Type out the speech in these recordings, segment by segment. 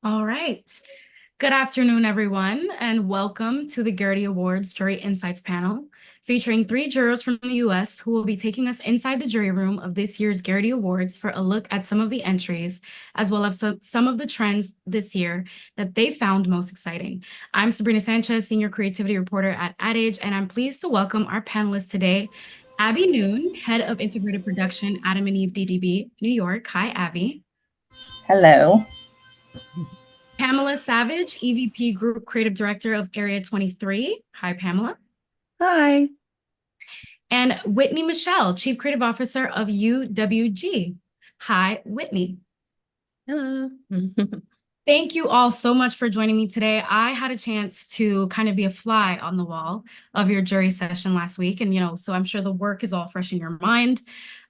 All right. Good afternoon, everyone, and welcome to the Gerety Awards Jury Insights panel, featuring three jurors from the U.S. who will be taking us inside the jury room of this year's Gerety Awards for a look at some of the entries, as well as some of the trends this year that they found most exciting. I'm Sabrina Sanchez, Senior Creativity Reporter at AdAge, and I'm pleased to welcome our panelists today, Abby Noon, Head of Integrated Production, Adam and Eve DDB, New York. Hi, Abby. Hello. Pamela Savage, EVP Group Creative Director of Area 23. Hi, Pamela. Hi. And Whitney Michelle, Chief Creative Officer of UWG. Hi, Whitney. Hello. Thank you all so much for joining me today. I had a chance to kind of be a fly on the wall of your jury session last week. And, so I'm sure the work is all fresh in your mind.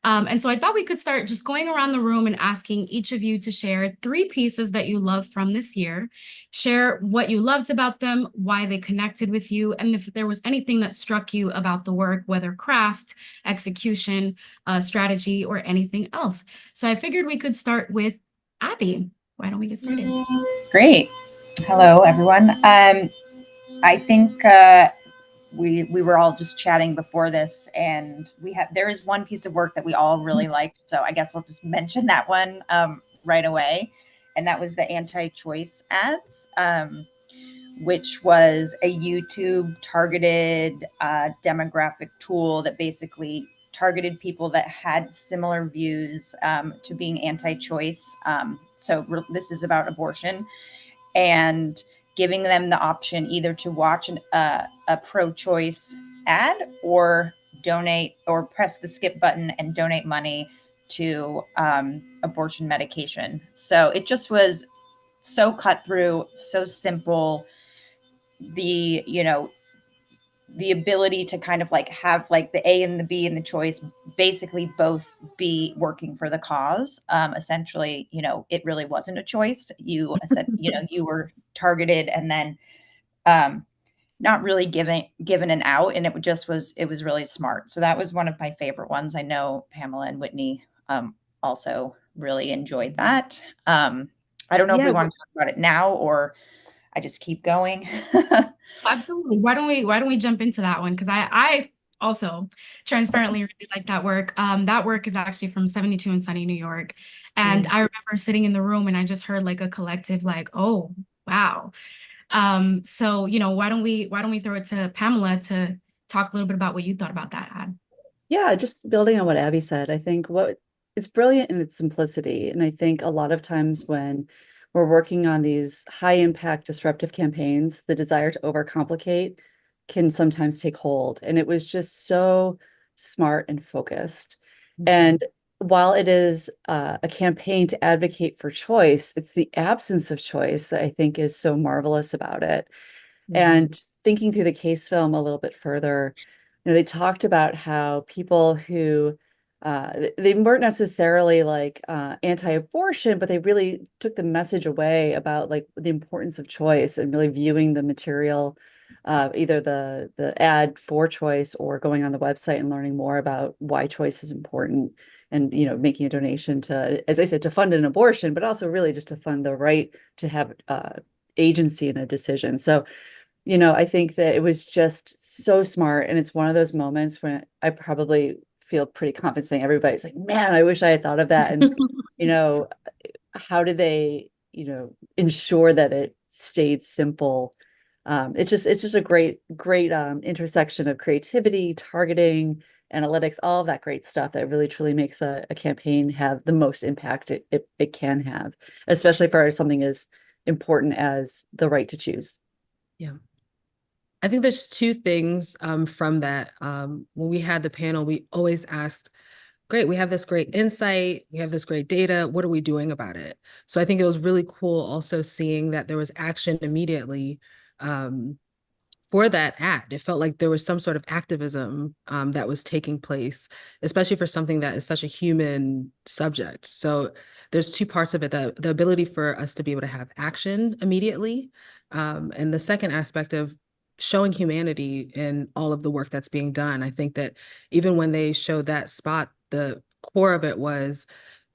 And so I thought we could start just going around the room and asking each of you to share three pieces that you love from this year, share what you loved about them, why they connected with you, and if there was anything that struck you about the work, whether craft, execution, strategy, or anything else. So I figured we could start with Abby. Why don't we get started? Great. Hello, everyone. I think we were all just chatting before this, and there is one piece of work that we all really liked. So I guess I'll just mention that one right away, and that was the anti-choice ads, which was a YouTube targeted demographic tool that basically targeted people that had similar views to being anti-choice. This is about abortion and giving them the option either to watch a pro-choice ad or donate or press the skip button and donate money to abortion medication. So it just was so cut through, so simple. The ability to kind of like have like the A and the B and the choice basically both be working for the cause. Essentially, it really wasn't a choice. You said, you were targeted and then not really given an out, and it was really smart. So that was one of my favorite ones. I know Pamela and Whitney also really enjoyed that. I don't know if we want to talk about it now or I just keep going. Absolutely. Why don't we jump into that one? Because I also transparently really like that work. That work is actually from 72 and Sunny, New York. And I remember sitting in the room and I just heard like a collective like, oh, wow. So, why don't we throw it to Pamela to talk a little bit about what you thought about that ad? Yeah, just building on what Abby said, I think what it's brilliant in its simplicity. And I think a lot of times when we're working on these high impact disruptive campaigns, the desire to overcomplicate can sometimes take hold. And it was just so smart and focused. And while it is a campaign to advocate for choice, it's the absence of choice that I think is so marvelous about it. And thinking through the case film a little bit further, they talked about how people who they weren't necessarily like anti-abortion, but they really took the message away about like the importance of choice and really viewing the material, either the ad for choice or going on the website and learning more about why choice is important and making a donation to, as I said, to fund an abortion, but also really just to fund the right to have agency in a decision. So I think that it was just so smart. And it's one of those moments when I probably feel pretty confident saying everybody's like, man, I wish I had thought of that. And, you know, how do they, ensure that it stayed simple? It's just a great intersection of creativity, targeting, analytics, all of that great stuff that really truly makes a campaign have the most impact it can have, especially for something as important as the right to choose. Yeah. I think there's two things from that. When we had the panel, we always asked, great, we have this great insight, we have this great data, what are we doing about it? So I think it was really cool also seeing that there was action immediately for that ad. It felt like there was some sort of activism that was taking place, especially for something that is such a human subject. So there's two parts of it, the ability for us to be able to have action immediately. And the second aspect of showing humanity in all of the work that's being done. I think that even when they showed that spot, the core of it was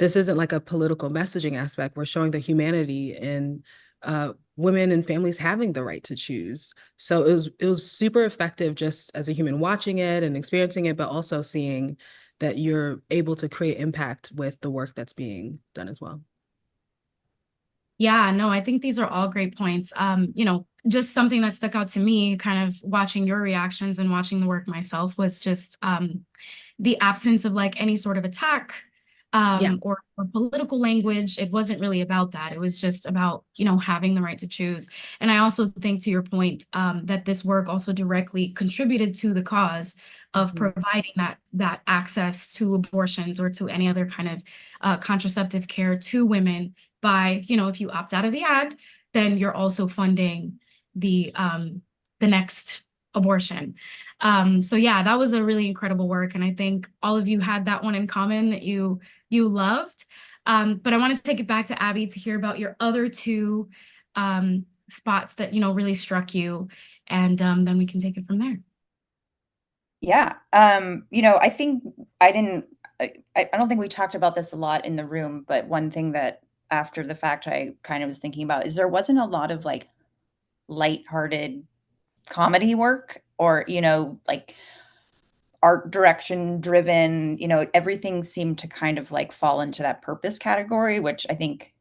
this isn't like a political messaging aspect. We're showing the humanity in women and families having the right to choose. So it was super effective just as a human watching it and experiencing it, but also seeing that you're able to create impact with the work that's being done as well. Yeah, no, I think these are all great points. Just something that stuck out to me, kind of watching your reactions and watching the work myself, was just the absence of like any sort of attack Yeah. or political language. It wasn't really about that. It was just about, having the right to choose. And I also think, to your point, that this work also directly contributed to the cause of Mhm. providing that access to abortions or to any other kind of contraceptive care to women by, if you opt out of the ad, then you're also funding the next abortion. So yeah, that was a really incredible work. And I think all of you had that one in common, that you loved. But I want to take it back to Abby to hear about your other two spots that, really struck you. And then we can take it from there. Yeah. I think I don't think we talked about this a lot in the room, but one thing that after the fact I kind of was thinking about is there wasn't a lot of like lighthearted comedy work, or, like art direction driven, everything seemed to kind of like fall into that purpose category, which I think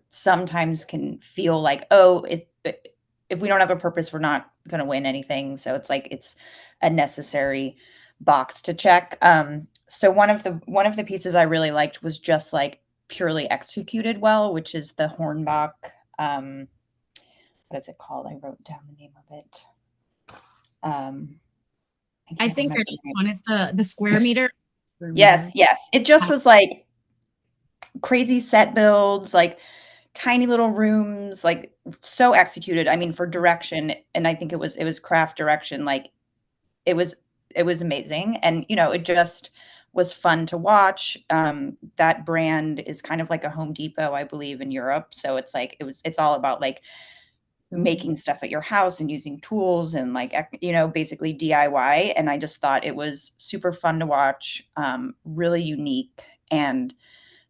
sometimes can feel like, oh, if we don't have a purpose, we're not going to win anything. So it's like it's a necessary box to check. So one of the pieces I really liked was just like purely executed well, which is the Hornbach. What is it called? I wrote down the name of it. I I can't think remember for the this name. one is the square meter. Square Yes, meter. yes. It just was like crazy set builds, like tiny little rooms, like so executed. I mean, for direction, and I think it was craft direction, like it was it was amazing. And it just was fun to watch. That brand is kind of like a Home Depot, I believe, in Europe. So it's like it's all about like making stuff at your house and using tools and like basically DIY. And I just thought it was super fun to watch, really unique, and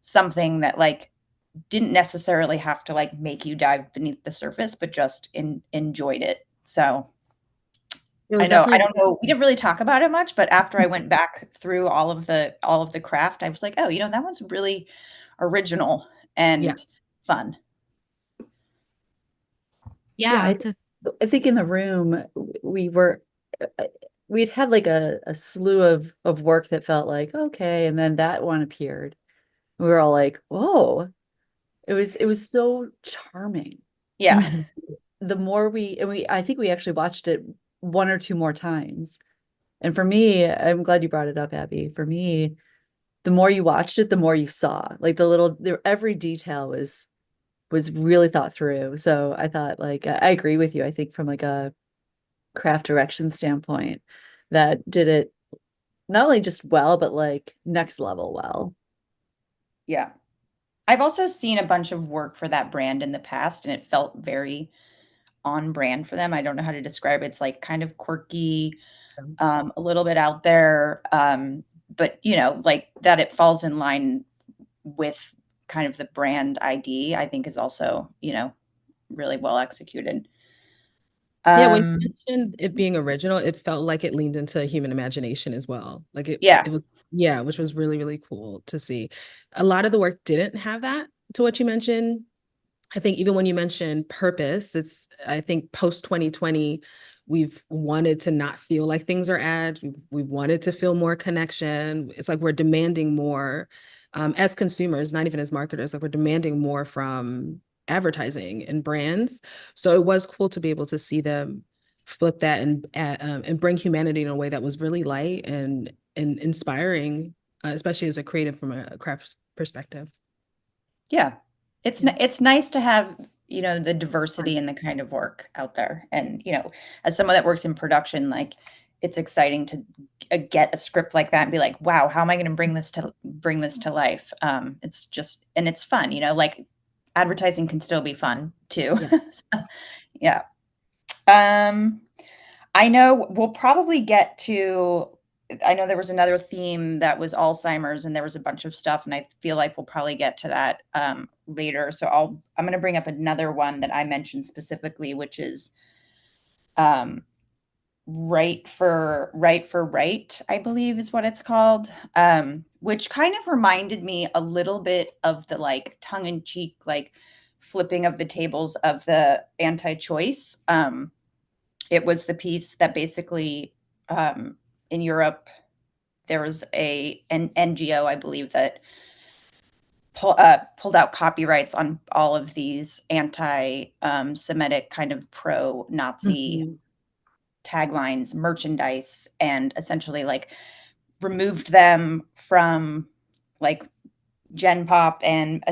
something that like didn't necessarily have to like make you dive beneath the surface, but just enjoyed it. So It I was know I definitely don't know. We didn't really talk about it much, but after I went back through all of the craft, I was like, oh, that one's really original yeah. and fun. Yeah, Yeah, I think in the room we were we'd had like a slew of work that felt like okay, and then that one appeared. We were all like, "Whoa!" It was so charming. Yeah. And the more I think we actually watched it one or two more times. And for me, I'm glad you brought it up, Abby. For me, the more you watched it, the more you saw. Like every detail was really thought through. So I thought like I agree with you. I think from like a craft direction standpoint, that did it not only just well, but like next level well. Yeah. I've also seen a bunch of work for that brand in the past, and it felt very on brand for them. I don't know how to describe it. It's like kind of quirky, a little bit out there, but like that it falls in line with kind of the brand ID, I think is also, really well executed. Yeah, when you Um, mentioned it being original, it felt like it leaned into human imagination as well. Like it yeah, was, yeah, which was really, really cool to see. A lot of the work didn't have that to what you mentioned. I think even when you mentioned purpose, I think post 2020, we've wanted to not feel like things are ads. We've wanted to feel more connection. It's like we're demanding more as consumers, not even as marketers, like we're demanding more from advertising and brands. So it was cool to be able to see them flip that and bring humanity in a way that was really light and inspiring, especially as a creative from a craft perspective. yeah. Yeah. It's nice to have, the diversity in the kind of work out there. And, as someone that works in production, like it's exciting to get a script like that and be like, wow, how am I going to bring this to life? It's just, and it's fun, like advertising can still be fun too. Yeah. So, yeah. Um, I know we'll probably get to I know there was another theme that was Alzheimer's, and there was a bunch of stuff, and I feel like we'll probably get to that later. So I'm going to bring up another one that I mentioned specifically, which is um, right, I believe is what it's called, which kind of reminded me a little bit of the like tongue-in-cheek, like flipping of the tables of the anti-choice. It was the piece that basically in Europe there was an NGO, I believe, that pulled out copyrights on all of these anti-Semitic kind of pro-Nazi Mhm. taglines, merchandise, and essentially like removed them from like Gen Pop and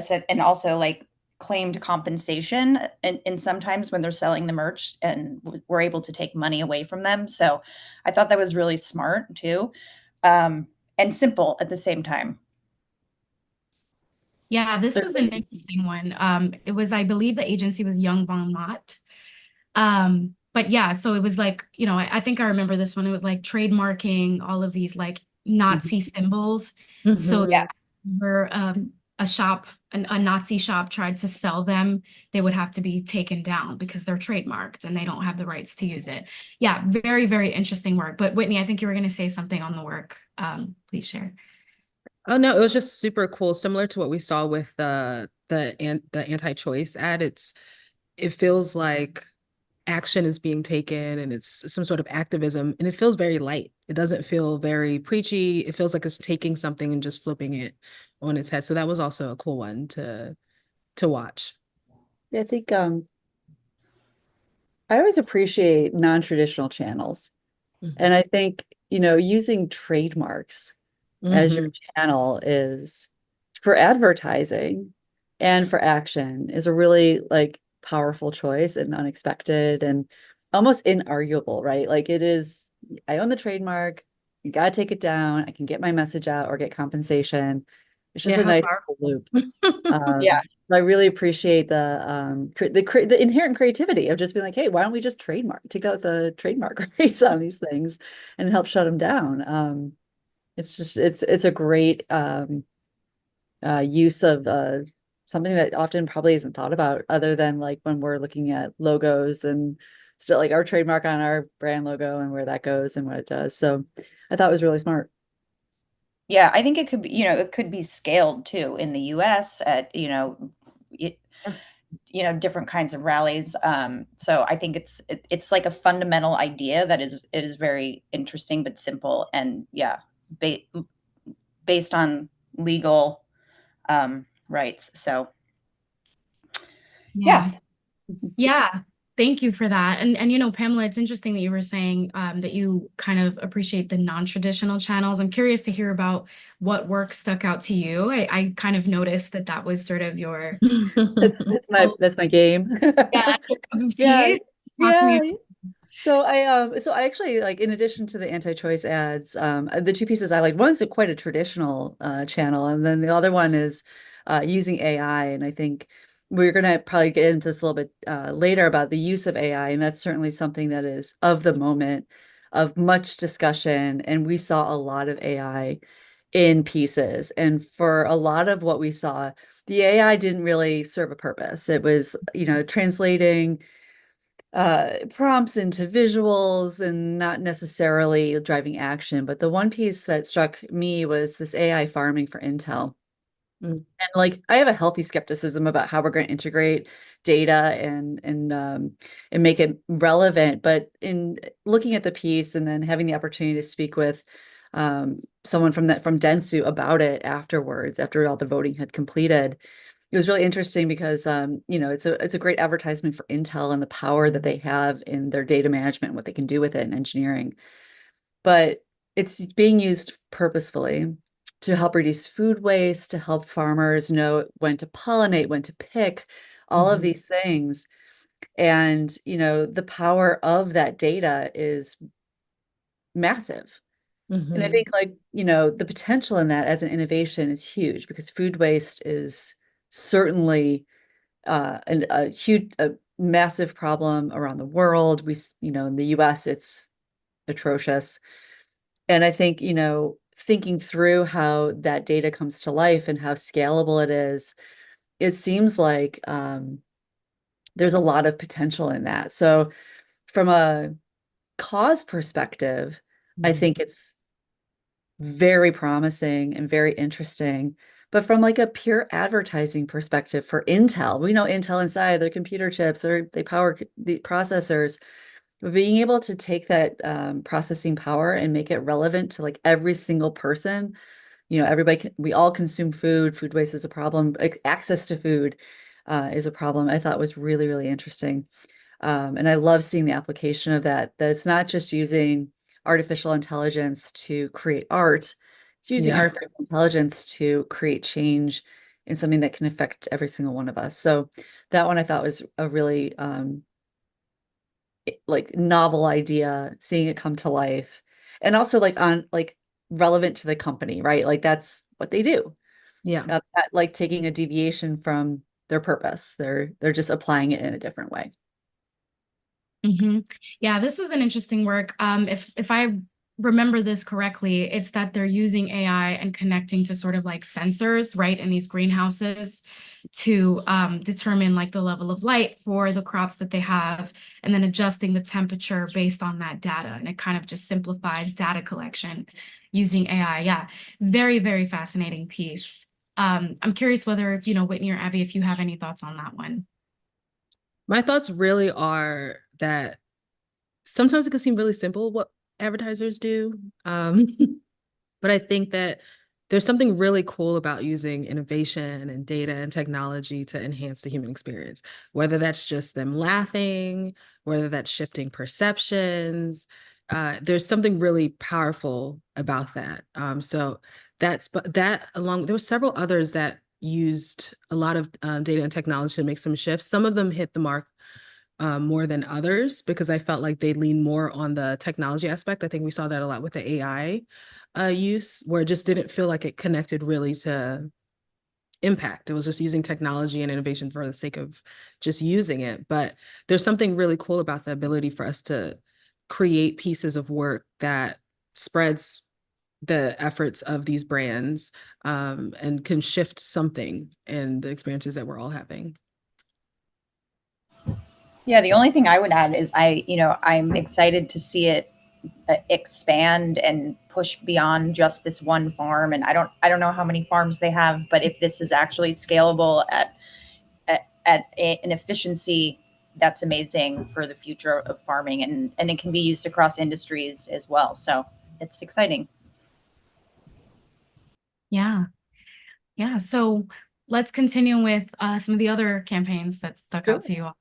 also like claimed compensation and sometimes when they're selling the merch and we're able to take money away from them. So I thought that was really smart too, and simple at the same time. Yeah, this was an Certainly. interesting one. It was, I believe the agency was Young Von Mott. But yeah, so it was like, I think I remember this one. It was like trademarking all of these like Mhm. Nazi symbols. So Yeah. Mhm. where a Nazi shop tried to sell them, they would have to be taken down because they're trademarked and they don't have the rights to use it. Yeah, very, very interesting work. But Whitney, I think you were going to say something on the work. Please share. Oh no, it was just super cool, similar to what we saw with the anti-choice ad. It feels like action is being taken and it's some sort of activism and it feels very light. It doesn't feel very preachy. It feels like it's taking something and just flipping it on its head. So that was also a cool one to watch. Yeah, I think I always appreciate non-traditional channels. And Mhm. I think, using trademarks as your Mhm. channel is for advertising and for action is a really like powerful choice and unexpected and almost inarguable, right? Like it is, I own the trademark, you gotta take it down, I can get my message out or get compensation. It's just Yeah, a how nice powerful. loop. Yeah. I really appreciate the inherent creativity of just being like, hey, why don't we just take out the trademark rights on these things and help shut them down? It's a great use of something that often probably isn't thought about other than like when we're looking at logos and still like our trademark on our brand logo and where that goes and what it does. So I thought it was really smart. Yeah, I think it could be, it could be scaled too in the US at, it, different kinds of rallies. So I think it's like a fundamental idea that it is very interesting but simple and yeah, ba based on legal rights. So Yeah. yeah, Yeah, thank you for that. And Pamela, it's interesting that you were saying that you kind of appreciate the non-traditional channels. I'm curious to hear about what work stuck out to you. I kind of noticed that that was sort of your That's my game. yeah, that's your cup of Yeah, tea. Talk to yeah. me. So I actually like in addition to the anti-choice ads, the two pieces I like, one's quite a traditional channel, and then the other one is using AI. And I think we're gonna probably get into this a little bit later about the use of AI, and that's certainly something that is of the moment, of much discussion, and we saw a lot of AI in pieces. And for a lot of what we saw, the AI didn't really serve a purpose. It was, translating prompts into visuals and not necessarily driving action. But the one piece that struck me was this AI farming for Intel. Mm. And like I have a healthy skepticism about how we're going to integrate data and make it relevant. But in looking at the piece and then having the opportunity to speak with someone from Dentsu about it afterwards, after all the voting had completed, it was really interesting because it's a great advertisement for Intel and the power that they have in their data management and what they can do with it in engineering. But it's being used purposefully to help reduce food waste, to help farmers know when to pollinate, when to pick, all of Mhm. these things. And the power of that data is massive. And I Mhm. think like, the potential in that as an innovation is huge because food waste is certainly a huge, a massive problem around the world. In the US, it's atrocious. And I think, thinking through how that data comes to life and how scalable it is, it seems like there's a lot of potential in that. So from a cause perspective, I think it's very promising and very interesting. But from like a pure advertising perspective for Intel, we know Intel inside their computer chips or they power the processors. But being able to take that processing power and make it relevant to like every single person, everybody, we all consume food. Food waste is a problem. Access to food is a problem. I thought was really, really interesting. And I love seeing the application of that it's not just using artificial intelligence to create art, it's using Yeah. artificial intelligence to create change in something that can affect every single one of us. So that one I thought was a really like novel idea, seeing it come to life. And also like on like relevant to the company, right? Like that's what they do. Yeah. Like taking a deviation from their purpose. They're just applying it in a different way. Hmm. Yeah, this was an interesting work. If I remember this correctly, it's that they're using AI and connecting to sort of like sensors, right, in these greenhouses to determine like the level of light for the crops that they have, and then adjusting the temperature based on that data. And it kind of just simplifies data collection using AI. Yeah, very, very fascinating piece. I'm curious whether, Whitney or Abby, if you have any thoughts on that one. My thoughts really are that sometimes it can seem really simple what advertisers do. But I think that there's something really cool about using innovation and data and technology to enhance the human experience, whether that's just them laughing, whether that's shifting perceptions. There's something really powerful about that. So but that along, there were several others that used a lot of data and technology to make some shifts. Some of them hit the mark more than others because I felt like they lean more on the technology aspect. I think we saw that a lot with the AI use, where it just didn't feel like it connected really to impact. It was just using technology and innovation for the sake of just using it. But there's something really cool about the ability for us to create pieces of work that spreads the efforts of these brands and can shift something in the experiences that we're all having. Yeah, the only thing I would add is I'm excited to see it expand and push beyond just this one farm. And I don't know how many farms they have, but if this is actually scalable at an efficiency that's amazing for the future of farming, and it can be used across industries as well. So it's exciting. Yeah. Yeah. So let's continue with some of the other campaigns that stuck out to you all.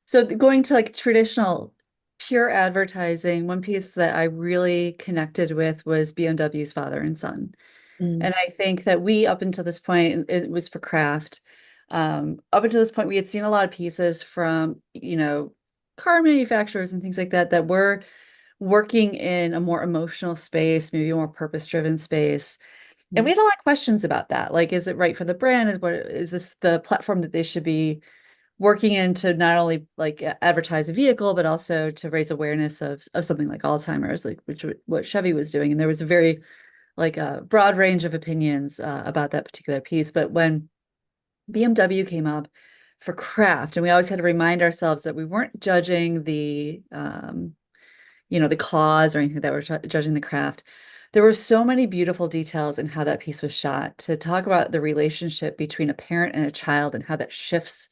So going to like traditional pure advertising, one piece that I really connected with was BMW's Father and Son. And I think that up until this point, it was for craft. Up until this point, we had seen a lot of pieces from, car manufacturers and things like that, that were working in a more emotional space, maybe a more purpose-driven space. And we had a lot of questions about that. Like, is it right for the brand? Is this the platform that they should be working in to not only like advertise a vehicle, but also to raise awareness of something like Alzheimer's, like what Chevy was doing. And there was a very like a broad range of opinions about that particular piece. But when BMW came up for craft, and we always had to remind ourselves that we weren't judging the cause or anything, that we're judging the craft. There were so many beautiful details in how that piece was shot, to talk about the relationship between a parent and a child and how that shifts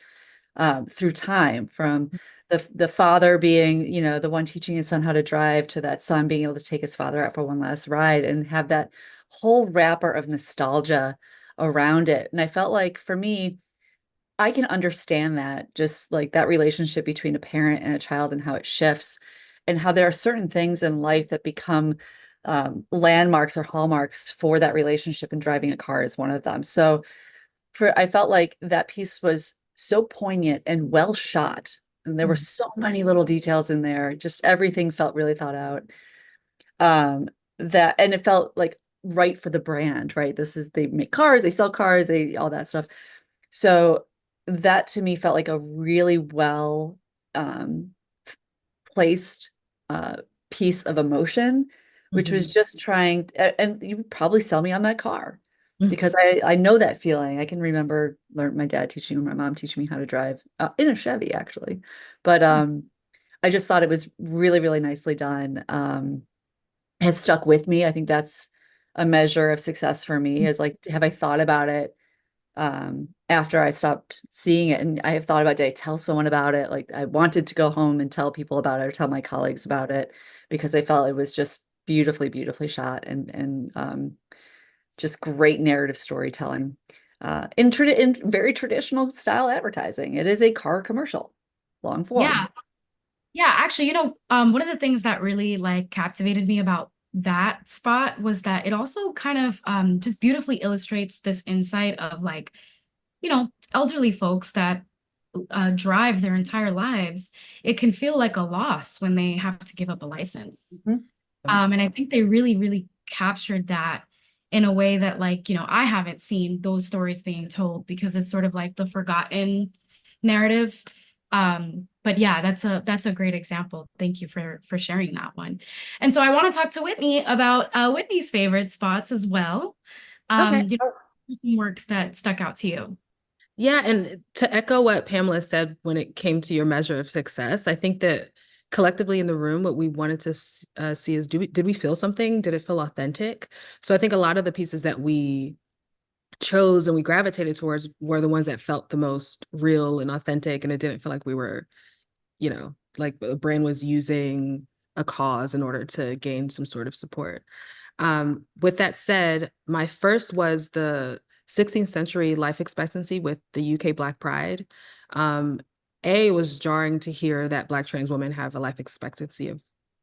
through time, from the father being, the one teaching his son how to drive, to that son being able to take his father out for one last ride and have that whole wrapper of nostalgia around it. And I felt like for me, I can understand that, just like that relationship between a parent and a child and how it shifts, and how there are certain things in life that become landmarks or hallmarks for that relationship, and driving a car is one of them. So I felt like that piece was so poignant and well shot. And there were so many little details in there. Just everything felt really thought out. And it felt like right for the brand, right? They make cars, they sell cars, all that stuff. So that to me felt like a really placed piece of emotion which was Mhm. just trying, and you would probably sell me on that car Mhm. because I know that feeling. I can remember my dad teaching, my mom teaching me how to drive in a Chevy actually. But I just thought it was really, really nicely done. Has stuck with me. I think that's a measure of success for me is like, have I thought about it after I stopped seeing it? And I have thought about, did I tell someone about it? Like I wanted to go home and tell people about it or tell my colleagues about it because I felt it was just beautifully, beautifully shot and just great narrative storytelling. In very traditional style advertising. It is a car commercial, long Yeah. form. Yeah, actually, one of the things that really like captivated me about that spot was that it also kind of just beautifully illustrates this insight of like, elderly folks that drive their entire lives. It can feel like a loss when they have to give up a license. Mhm. And I think they really, really captured that in a way that like, I haven't seen those stories being told because it's sort of like the forgotten narrative. But yeah, that's a great example. Thank you for sharing that one. And so I want to talk to Whitney about Whitney's favorite spots as well. Okay. Some works that stuck out to you. Yeah, and to echo what Pamela said when it came to your measure of success, I think that collectively in the room, what we wanted to see is did we feel something? Did it feel authentic? So I think a lot of the pieces that we chose and we gravitated towards were the ones that felt the most real and authentic, and it didn't feel like we were, like the brand was using a cause in order to gain some sort of support. With that said, my first was the 16th century life expectancy with the UK Black Pride. Um, it was jarring to hear that Black trans women have a life expectancy of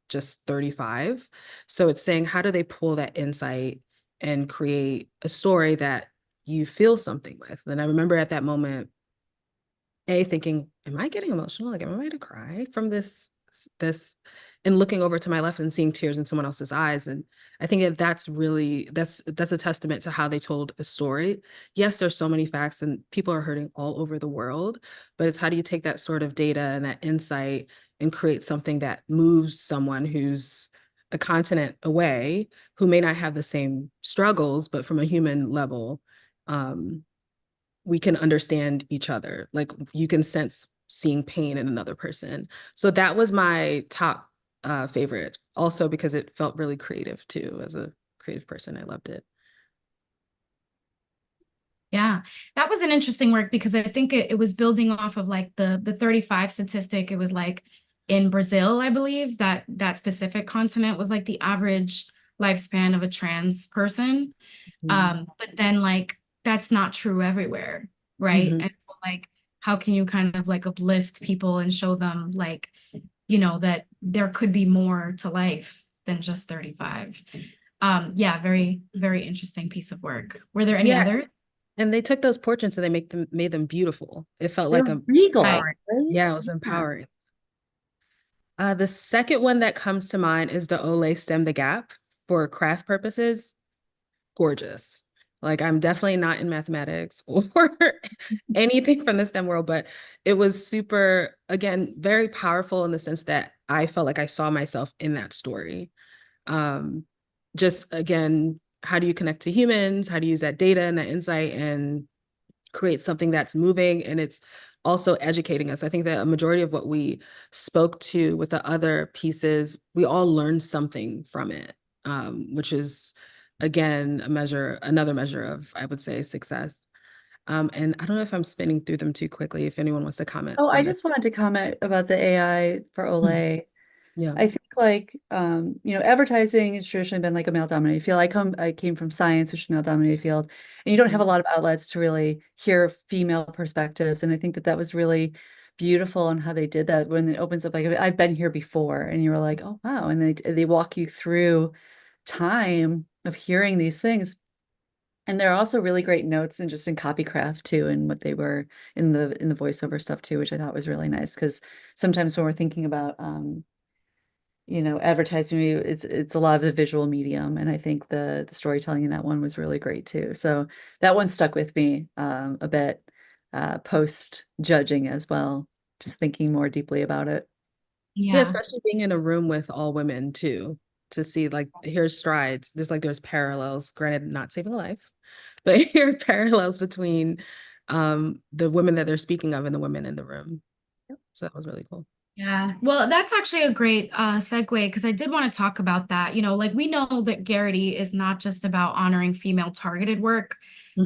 just 35. So it's saying, how do they pull that insight and create a story that you feel something with? And I remember at that moment, thinking, am I getting emotional? Like, am I ready to cry from this, and looking over to my left and seeing tears in someone else's eyes. And I think that that's a testament to how they told a story. Yes, there's so many facts and people are hurting all over the world, but it's how do you take that sort of data and that insight and create something that moves someone who's a continent away, who may not have the same struggles, but from a human level, um, we can understand each other. Like you can sense seeing pain in another person. So that was my top favorite. Also because it felt really creative too. As a creative person, I loved it. Yeah, that was an interesting work because I think it was building off of like the 35 statistic. It was like in Brazil, I believe that specific continent was like the average lifespan of a trans person. But then like that's not true everywhere, right? Mm-hmm. And so like how can you kind of like uplift people and show them like, that there could be more to life than just 35. Yeah, very, very interesting piece of work. Were there any Yeah. other? And they took those portraits and made them beautiful. It felt like They're a regal, Right. empowering. right? Yeah, it was Yeah. empowering. The second one that comes to mind is the Olay Stem the Gap for craft purposes. Gorgeous. Like I'm definitely not in mathematics or anything from the STEM world, but it was super, again, very powerful in the sense that I felt like I saw myself in that story. Um, just again, how do you connect to humans? How do you use that data and that insight and create something that's moving and it's also educating us. I think that a majority of what we spoke to with the other pieces, we all learned something from it, which is again another measure of, I would say, success. And I don't know if I'm spinning through them too quickly. If anyone wants to comment Oh, I on this. just wanted to comment about the AI for Mm. Olay. Yeah. I think like advertising has traditionally been like a male dominated field. I came from science, which is a male dominated field, and you don't have a Mhm. lot of outlets to really hear female perspectives. And I think that that was really beautiful on how they did that when it opens up like I've been here before, and you were like, oh wow, and they walk you through time of hearing these things. And there are also really great notes and just in copycraft too, and what they were in the voiceover stuff too, which I thought was really nice because sometimes when we're thinking about advertising, it's a lot of the visual medium, and I think the storytelling in that one was really great too. So that one stuck with me a bit post judging as well, just thinking more deeply about it. Yeah, Yeah. especially being in a room with all women too. to see like here's strides. There's parallels, granted not saving a life, but here are parallels between the women that they're speaking of and the women in the room. So that was really cool. Yeah, well, that's actually a great segue because I did want to talk about that. Like we know that Garrity is not just about honoring female targeted work,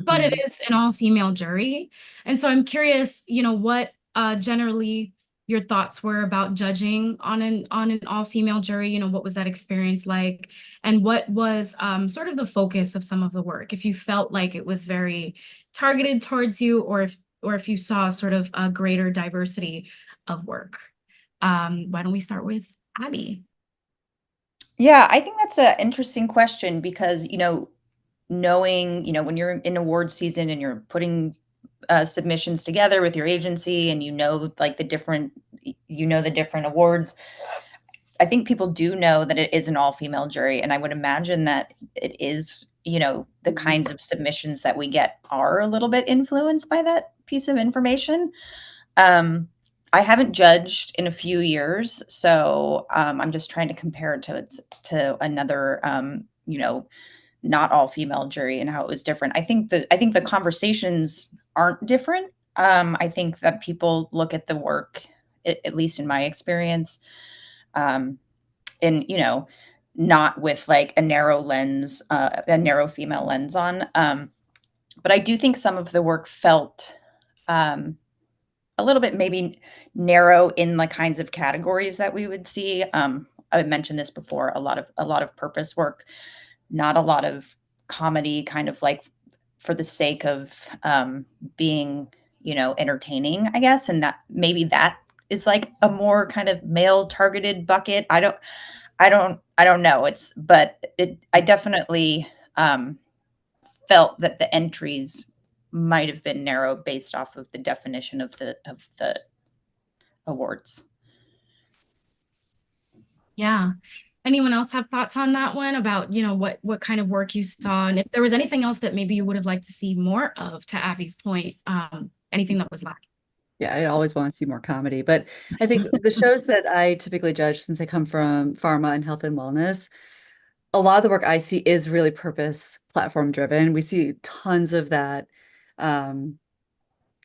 but it is an all-female jury. And so I'm curious, what generally your thoughts were about judging on an all-female jury. What was that experience like? And what was sort of the focus of some of the work? If you felt like it was very targeted towards you, or if you saw sort of a greater diversity of work. Why don't we start with Abby? Yeah, I think that's an interesting question because, knowing, when you're in award season and you're putting submissions together with your agency and like the different awards, I think people do know that it is an all-female jury. And I would imagine that it is, the kinds of submissions that we get are a little bit influenced by that piece of information. I haven't judged in a few years, so I'm just trying to compare it to another, not all female jury and how it was different. I think the conversations aren't different. I think that people look at the work, at least in my experience, in not with like a narrow lens, a narrow female lens on. But I do think some of the work felt a little bit maybe narrow in the kinds of categories that we would see. I mentioned this before, a lot of purpose work, not a lot of comedy, kind of like for the sake of being, entertaining, I guess. And that is like a more kind of male targeted bucket. I don't know. I definitely felt that the entries might have been narrow based off of the definition of the awards. Yeah. Anyone else have thoughts on that one about, what kind of work you saw, and if there was anything else that maybe you would have liked to see more of, to Abby's point, anything that was lacking? Yeah, I always want to see more comedy, but I think the shows that I typically judge, since I come from pharma and health and wellness, a lot of the work I see is really purpose platform driven. We see tons of that in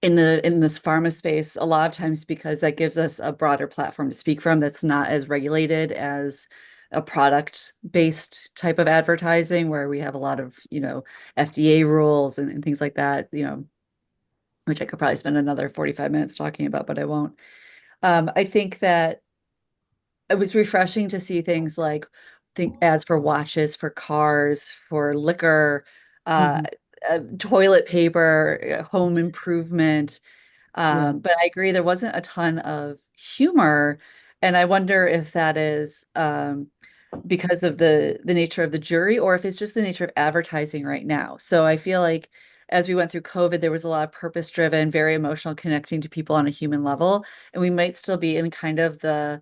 this pharma space a lot of times because that gives us a broader platform to speak from that's not as regulated as a product based type of advertising where we have a lot of FDA rules and things like that, which I could probably spend another 45 minutes talking about, but I won't. I think that it was refreshing to see things like ads for watches, for cars, for liquor, toilet paper, home improvement. But I agree, there wasn't a ton of humor. And I wonder if that is because of the nature of the jury or if it's just the nature of advertising right now. So I feel like as we went through COVID, there was a lot of purpose driven, very emotional, connecting to people on a human level. And we might still be in kind of the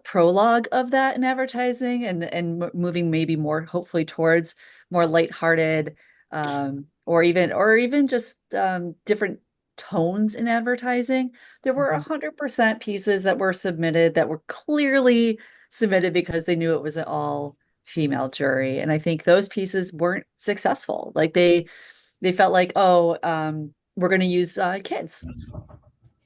prologue of that in advertising and moving maybe more hopefully towards more lighthearted or even just different tones in advertising. There were 100% pieces that were submitted that were clearly submitted because they knew it was an all female jury, and I think those pieces weren't successful. Like they felt like, oh, we're going to use kids.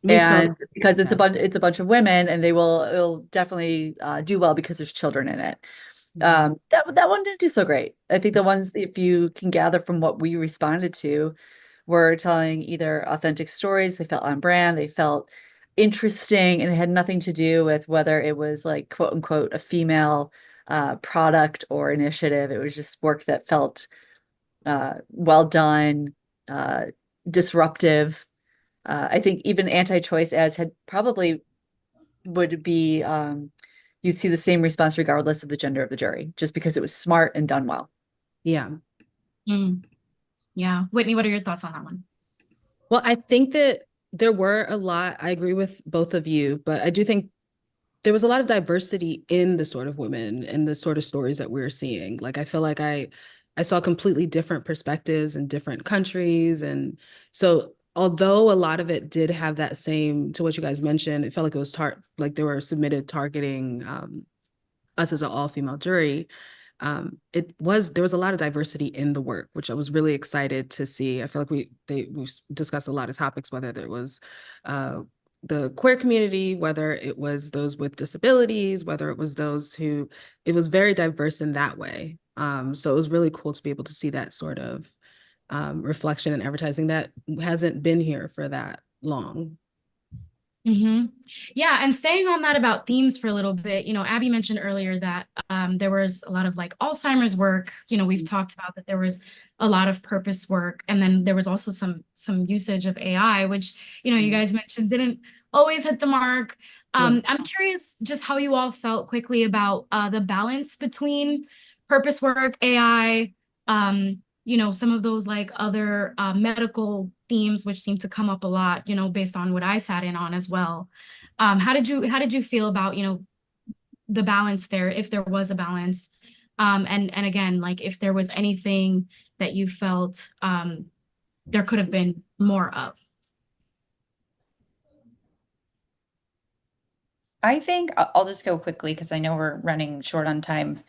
We smelled And because it's a bunch of women, and it'll definitely do well because there's children in it. That one didn't do so great. I think the ones, if you can gather from what we responded to, were telling either authentic stories, they felt on brand, they felt interesting, and it had nothing to do with whether it was like quote unquote a female product or initiative. It was just work that felt well done, disruptive. I think even anti-choice ads had probably would be you'd see the same response regardless of the gender of the jury, just because it was smart and done well. Yeah. Yeah. Whitney, what are your thoughts on that one? Well, I think that there were a lot, I agree with both of you, but I do think there was a lot of diversity in the sort of women and the sort of stories that we're seeing. Like, I feel like I saw completely different perspectives in different countries. And so although a lot of it did have that same, to what you guys mentioned, it felt like it was like they were submitted targeting us as an all-female jury, there was a lot of diversity in the work, which I was really excited to see. I feel like we discussed a lot of topics, whether there was the queer community, whether it was those with disabilities, whether it was those who, it was very diverse in that way. So it was really cool to be able to see that sort of reflection in advertising that hasn't been here for that long. Mm-hmm. Yeah, and staying on that about themes for a little bit, Abby mentioned earlier that there was a lot of like Alzheimer's work. We've talked about that there was a lot of purpose work, and then there was also some usage of AI, which you guys mentioned didn't always hit the mark. I'm curious just how you all felt quickly about the balance between purpose work, AI, some of those like other medical themes which seem to come up a lot, based on what I sat in on as well. How did you feel about, the balance there, if there was a balance? And again, like if there was anything that you felt there could have been more of. I think I'll just go quickly because I know we're running short on time.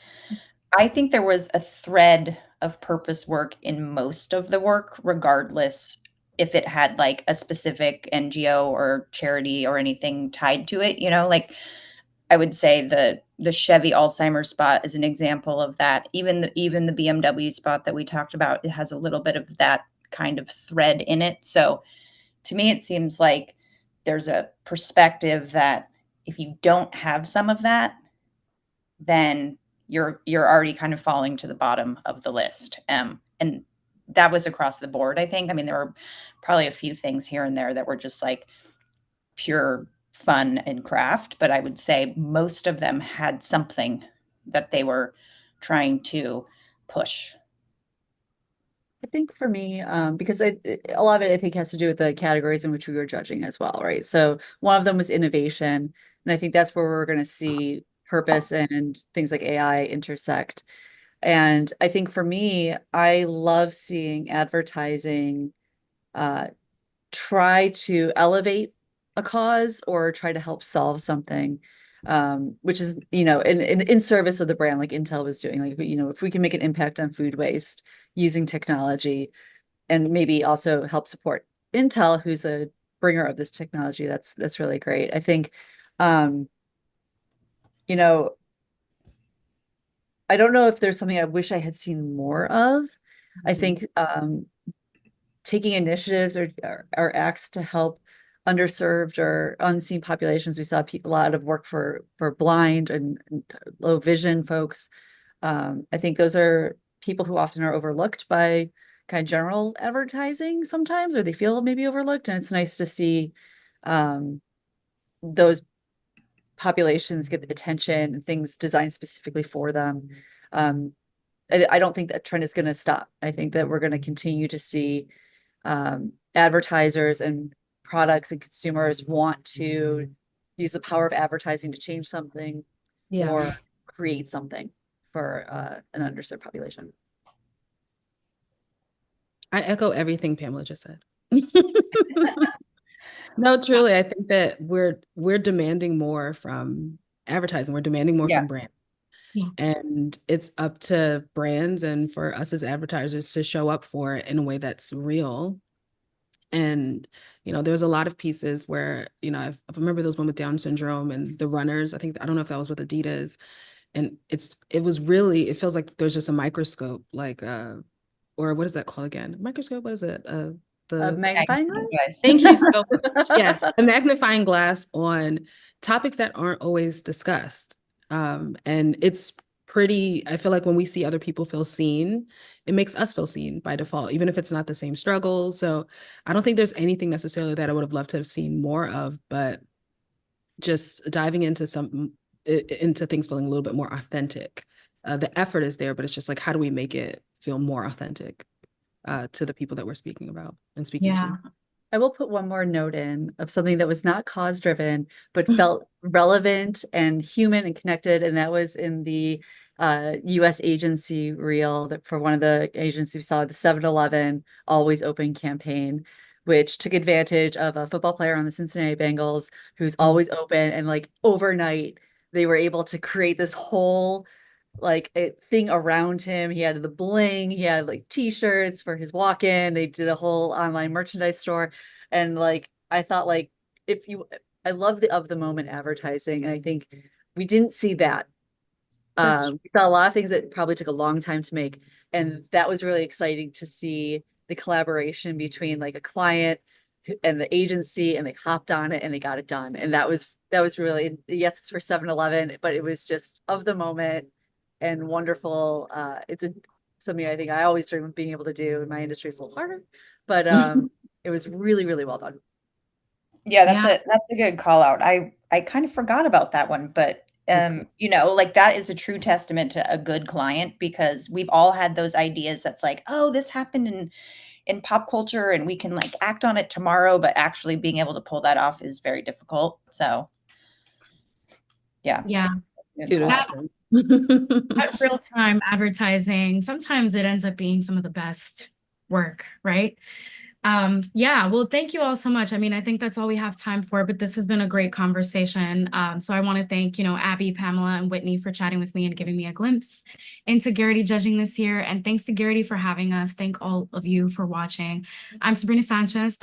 I think there was a thread of purpose work in most of the work, regardless if it had like a specific NGO or charity or anything tied to it. Like I would say the Chevy Alzheimer's spot is an example of that. Even the BMW spot that we talked about, it has a little bit of that kind of thread in it. So to me, it seems like there's a perspective that if you don't have some of that, then you're already kind of falling to the bottom of the list. And that was across the board, I think. I mean, there were probably a few things here and there that were just like pure fun and craft, but I would say most of them had something that they were trying to push. I think for me, because a lot of it I think has to do with the categories in which we were judging as well, right? So one of them was innovation, and I think that's where we're going to see purpose and things like AI intersect. And I think for me, I love seeing advertising uh, try to elevate a cause or try to help solve something, which is, in service of the brand, like Intel was doing. Like, if we can make an impact on food waste using technology and maybe also help support Intel, who's a bringer of this technology, that's really great. I think, you know, I don't know if there's something I wish I had seen more of. I think taking initiatives or acts to help underserved or unseen populations. We saw a lot of work for blind and low vision folks. I think those are people who often are overlooked by kind of general advertising sometimes, or they feel maybe overlooked. And it's nice to see those populations get the attention and things designed specifically for them. I don't think that trend is going to stop. I think that we're going to continue to see advertisers and products and consumers want to use the power of advertising to change something or create something for an underserved population. I echo everything Pamela just said. No, truly, I think that we're demanding more from advertising. We're demanding more from brands. Yeah. And it's up to brands and for us as advertisers to show up for it in a way that's real. And, there's a lot of pieces where, I remember those one with Down syndrome and the runners. I don't know if that was with Adidas. And it feels like there's just a microscope, like, or what is that called again? Microscope, what is it? The magnifying glass? Thank you so much. Yeah, a magnifying glass on topics that aren't always discussed. And it's I feel like when we see other people feel seen, it makes us feel seen by default, even if it's not the same struggle. So I don't think there's anything necessarily that I would have loved to have seen more of, but just diving into things feeling a little bit more authentic. The effort is there, but it's just like, how do we make it feel more authentic to the people that we're speaking about and speaking to? I will put one more note in of something that was not cause driven, but felt relevant and human and connected. And that was in the US agency reel that for one of the agencies we saw, the 7-Eleven Always Open campaign, which took advantage of a football player on the Cincinnati Bengals who's always open, and like overnight they were able to create this whole like a thing around him. He had the bling, he had like t-shirts for his walk-in. They did a whole online merchandise store. And like I thought like if you I love the of the moment advertising. And I think we didn't see that. We saw a lot of things that probably took a long time to make. And that was really exciting to see the collaboration between like a client and the agency, and they hopped on it and they got it done. And that was really, yes, it's for 7-Eleven, but it was just of the moment and wonderful. It's something I think I always dream of being able to do. In my industry, it's a little harder, but it was really, really well done. Yeah, Yeah. that's a good call out. I kind of forgot about that one, but you know, like that is a true testament to a good client, because we've all had those ideas that's like, oh, this happened in pop culture and we can like act on it tomorrow, but actually being able to pull that off is very difficult. So yeah. Yeah. Good Kudos call. to That them. real-time advertising, sometimes it ends up being some of the best work, right? Yeah, well, thank you all so much. I mean, I think that's all we have time for, but this has been a great conversation. So I want to thank, Abby, Pamela, and Whitney for chatting with me and giving me a glimpse into Gerety judging this year. And thanks to Gerety for having us. Thank all of you for watching. I'm Sabrina Sanchez. And